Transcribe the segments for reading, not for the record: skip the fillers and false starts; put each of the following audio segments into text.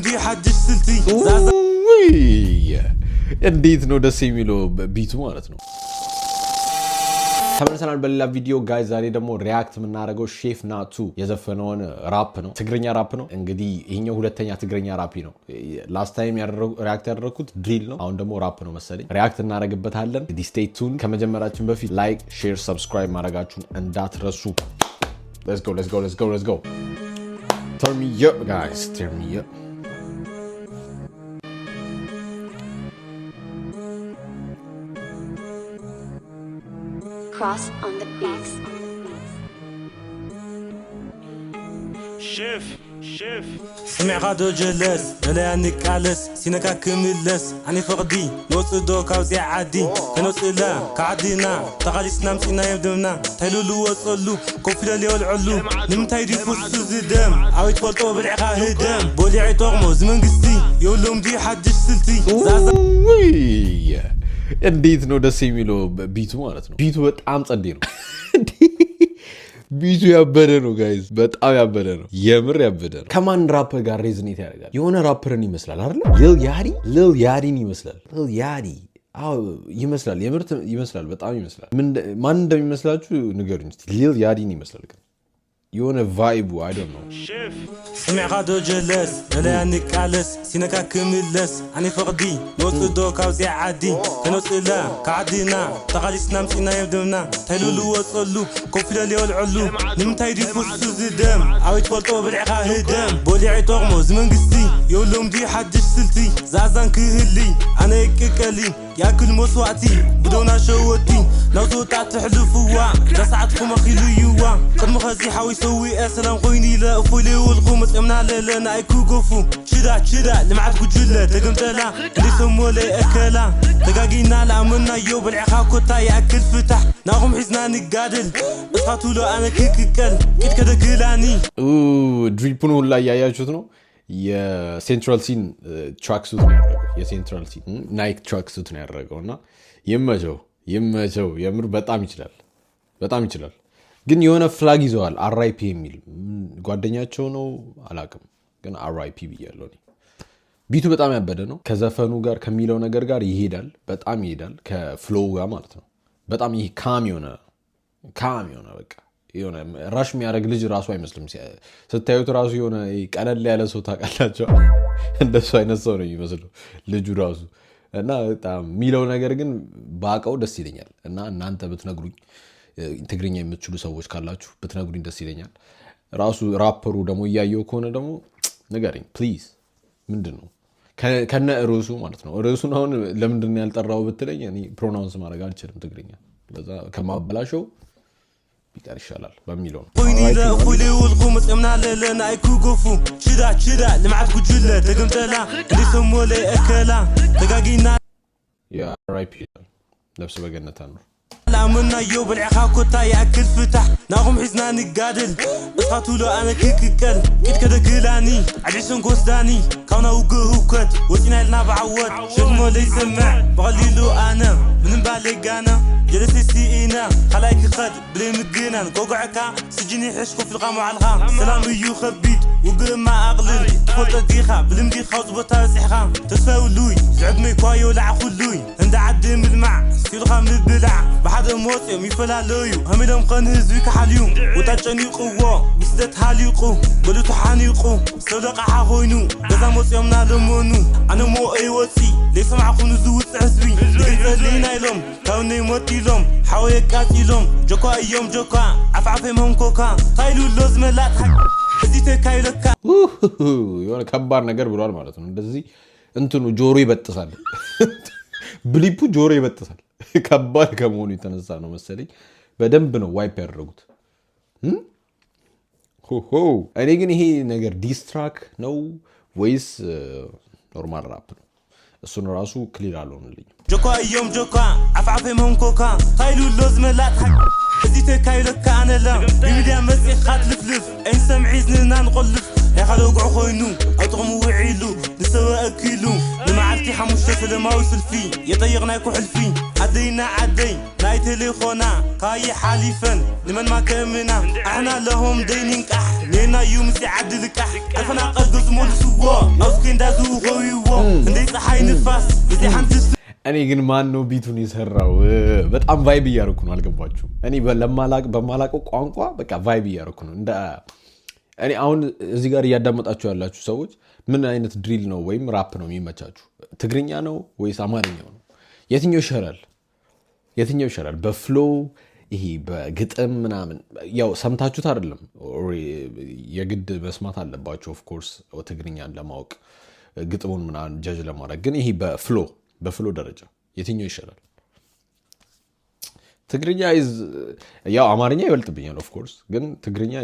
دي حدش سلتي እንዴት ነው ደስ የሚለው ቢቱ ማለት ነው። ተመልሰናል በሌላ ቪዲዮ ጋይስ። ዛሬ ደግሞ ሪአክት የምናደርገው ሼፍ ናቱ የዘፈነውን ራፕ ነው። ትግርኛ ራፕ ነው። እንግዲህ ይሄኛው ሁለተኛ ትግርኛ ራፕ ነው። ላስት ታይም ሪአክት ያደረኩት ድሪል ነው። አሁን ደግሞ ራፕ ነው መሰለኝ። ሪአክት እናደርግበታለን። እንግዲህ ስቴይ ቱን። ከመጀመራችን በፊት ላይክ፣ ሼር፣ ሰብስክራይብ ማድረጋችሁን እንዳትረሱ። let's go turn me up guys, turn me up. Cross on the beats. شيف سمع غادو جلس ولا انك عالس سينكا كملس اني فقدي نوصدو كاوزي عادي كنوصلا كعدينا تغاليسنا مسينا يبدمنا تايلولو وصلو كوفيلا لي والعلو نمتاي دي فوسو زدم عاوي تفلطو بالعقا هدم بوليعي طغمو زمنقستي يقولهم دي حدش سلتي እንዴት ነው ደስ የሚለው ቢቱ ማለት ነው። ቢቱ በጣም ጸዴ ነው። ቢቱ ያበደ ነው ጋይስ፣ በጣም ያበደ ነው። የምር ያበደ ነው። ከማን ራፐር ጋር ሬዝኔት ያደርጋል? የሆነ ራፐርን ይመስላል አይደል? ሊል ያዲን ይመስላል። ሊል ያዲ ይመስላል። የምር ይመስላል። በጣም ይመስላል። ማን እንደሚመስላችሁ ንገሩኝ እስቲ። ሊል ያዲን ይመስላል ግን የሆነ ቫይቡ I don't know. سمع غادو جلس ولا انك عالس سينكا كملس اني فقدي نوصدو كاوزي عادي كنوصلا كعدينا تغاليسنا مسينا يبدمنا تايلولو وصلو كوفيلا لي والعلو نمتاي دي فوسو زدم عاوي تفلطو بالعقا هدم بوليعي طغمو زمنقستي يقولهم دي حدش سلتي زازان كهلي انا يككلي ياكل مسواتي بدونا شوتي لو توتا تحلفوا جسعتكم اخيلو يوا قد مخزي حاوي سوي اسلام خويني لا فولي والقومس امنا لنا ايكو قفو شدا لمعتكو جله تقمتلا اللي سمو لي اكلا تقاقينا لامنا يو بالعقاب كوتا ياكل فتح ناغم حزنا نقادل اصفاتو له انا كيككل كيت كده كلاني ድሪፑን ሁላ እያያችሁት ነው። የሴንትራል ሲን ትራክ ሱት ነው ያደረገው። የሴንትራል ሲን ናይክ ትራክ ሱት ነው ያደረገውና ይመቸው የምር በጣም ይችላል። ግን የሆነ ፍላግ ይዘዋል አርአይፒ የሚል ጓደኛቸው ነው አላቅም፣ ግን አርአይፒ ብያለሁ እኔ። ቢቱ በጣም ያበደ ነው። ከዘፈኑ ጋር ከሚለው ነገር ጋር በጣም ይሄዳል ከፍሎው ጋር ማለት ነው። በጣም ይሄ ካም የሆነ በቃ የሆነ ራሽ የሚያደርግ ልጅ ራሱ አይመስልም። ስታዩት ራሱ የሆነ ቀለል ያለ ሰው ታውቃላችሁ፣ እንደሱ አይነት ሰው ነው የሚመስለው ልጁ ራሱ። እና በጣም የሚለው ነገር ግን ባቀው ደስ ይለኛል። እና እናንተ ብትነግሩኝ፣ ትግርኛ የምትችሉ ሰዎች ካላችሁ ብትነግሩኝ ደስ ይለኛል። ራሱ ራፐሩ ደግሞ እያየው ከሆነ ደግሞ ንገረኝ ፕሊዝ። ምንድን ነው ከነ ርዕሱ ማለት ነው። ርዕሱን አሁን ለምንድን ነው ያልጠራው ብትለኝ እኔ ፕሮናውንስ ማድረግ አልችልም ትግርኛ። ለዛ ከማበላሸው ቢቀር ይሻላል በሚለው ነው። خويني لا فولي والقومس امنا لنا ايكو قفو شدا لمعتكو جله تقمتلا اللي سمو لي اكلا تقاقينا يا رايبي نفس بقنتها نور لامنا يو بالعقاب كوتا ياكل فتح ناغم حزنا نقادل اصفاتو له انا كيككل كيت كده كلاني عديسن قوسداني كونا وقهوكت وسينا لنا بعود شغمو لي سمع بغليلو انا من بالي قانا جلسي سيئينا خلايك خد بلي مقينا قوقعكا سجني حشكو في الغام وعالغام سلام يو خبيت وقل ما اغلل تفلت ديخا بلمدي خوز بوتا سحغام تساولوي زعب ميكوايو لعخلوي هند عدم المع سيلغا مبلع بحد موسيوم يفلالويو هميلهم قن هزوي كحاليوم وتاجاني قوة بسدت حاليقو قلو تحانيقو صدق حاخوينو بزا موسيوم نالمونو انا مو اي وسي ليس معخونو زوت عزوي لقيت لينا يلوم كوني موتيلوم حاوي كاتيلوم جوكا ايوم جوكا عفعفي مهم كوكا خايلو اللوز ملات የሆነ ከባድ ነገር ብሏል ማለት ነው። እንደዚህ እንትኑ ጆሮ ይበጥሳል፣ ብሊፑ ጆሮ ይበጥሳል። ከባድ ከመሆኑ የተነሳ ነው መሰለኝ በደንብ ነው ዋይፕ ያደረጉት። እኔ ግን ይሄ ነገር ዲስትራክ ነው ወይስ ኖርማል ራፕ ነው? እሱን ራሱ ክሊር አልሆነልኝም። ጆካ እዮም ጆካ አፍዓፈ መንኮካ ኃይሉ ሎዝ መላት እዚህ ተካይለካ አነላ ቢሚድያ መጽእ ኻትልፍልፍ አይን ሰምዒዝንና ንቆልፍ ያኻለ ወግዑ ኮይኑ ኣጥቕሙ ውዒሉ ንሰበ ኣኪሉ ንመዓልቲ حموشة سلما وسلفي يطيقنا كحلفي عدينا عدي نايت ليخونا كاي حالفا لمن ما كمنا احنا لهم دينين كح لينا يوم سيعدل كح الفنا قدس مول سوا اوسكين دازو غويو اندي صحاي نفاس بزي حنتس እኔ ግን ማን ነው ቢቱን የሰራው? በጣም ቫይብ እያደረኩ ነው። አልገባችሁም? እኔ በማላውቀው ቋንቋ በቃ ቫይብ እያደረኩ ነው። እኔ አሁን እዚህ ጋር እያዳመጣችሁ ያላችሁ ሰዎች ምን አይነት ድሪል ነው ወይም ራፕ ነው የሚመቻችሁ? ትግርኛ ነው ወይስ አማርኛው ነው? የትኛው ይሻላል? በፍሎው ይሄ በግጥም ምናምን ያው ሰምታችሁት አይደለም፣ የግድ መስማት አለባችሁ ኦፍ ኮርስ ትግርኛን ለማወቅ ግጥሙን ምናምን ጀጅ ለማድረግ። ግን ይሄ በፍሎ ደረጃ የትኛው ይሻላል? ትግርኛ ያው አማርኛ ይበልጥብኛል ኦፍ ኮርስ፣ ግን ትግርኛ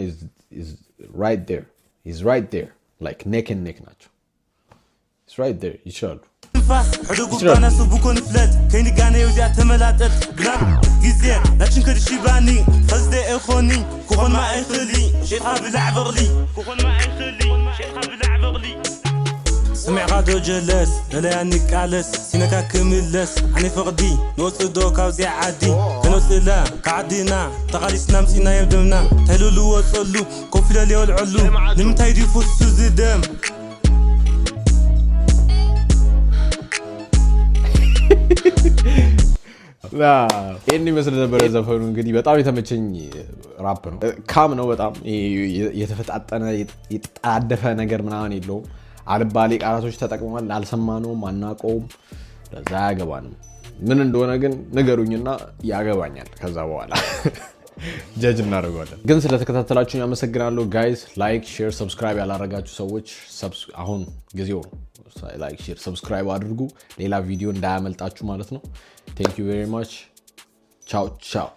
is right there. He's right there. Like neck and neck ናቸው. He's right there. ይችላሉ. حدوق بانا سبوكون فلت كاين غاني وزيا تملاطت بلا غيزي لاشن كدشيباني خزدي اخوني كون ما اخلي شي خاب لعبغلي كون ما اخلي شي خاب لعبغلي سمع غادو جلس لا يعني قالس سينكا كملس عني فقدي نوصدو كاوزي عادي كنوصلا قعدينا تقاليسنا مسينا يبدمنا تلولو وصلو كوفلا لي والعلو نمتاي دي فوسو زدم ይህን ይመስል ነበረ ዘፈኑ። እንግዲህ በጣም የተመቸኝ ራፕ ነው። ካም ነው በጣም የተፈጣጠነ የተጣደፈ ነገር ምናምን የለውም። አልባሌ ቃላቶች ተጠቅሟል። አልሰማነውም፣ አናውቀውም፣ ለዛ ያገባንም ምን እንደሆነ ግን ንገሩኝና ያገባኛል። ከዛ በኋላ ጀጅ እናደርገዋለን። ግን ስለተከታተላችሁኝ አመሰግናለሁ ጋይስ። ላይክ፣ ሼር፣ ሰብስክራይብ ያላረጋችሁ ሰዎች አሁን ጊዜው ነው። ላይክ፣ ሼር፣ ሰብስክራይብ አድርጉ፣ ሌላ ቪዲዮ እንዳያመልጣችሁ ማለት ነው። ቴንክ ዩ ቬሪ ማች። ቻው ቻው።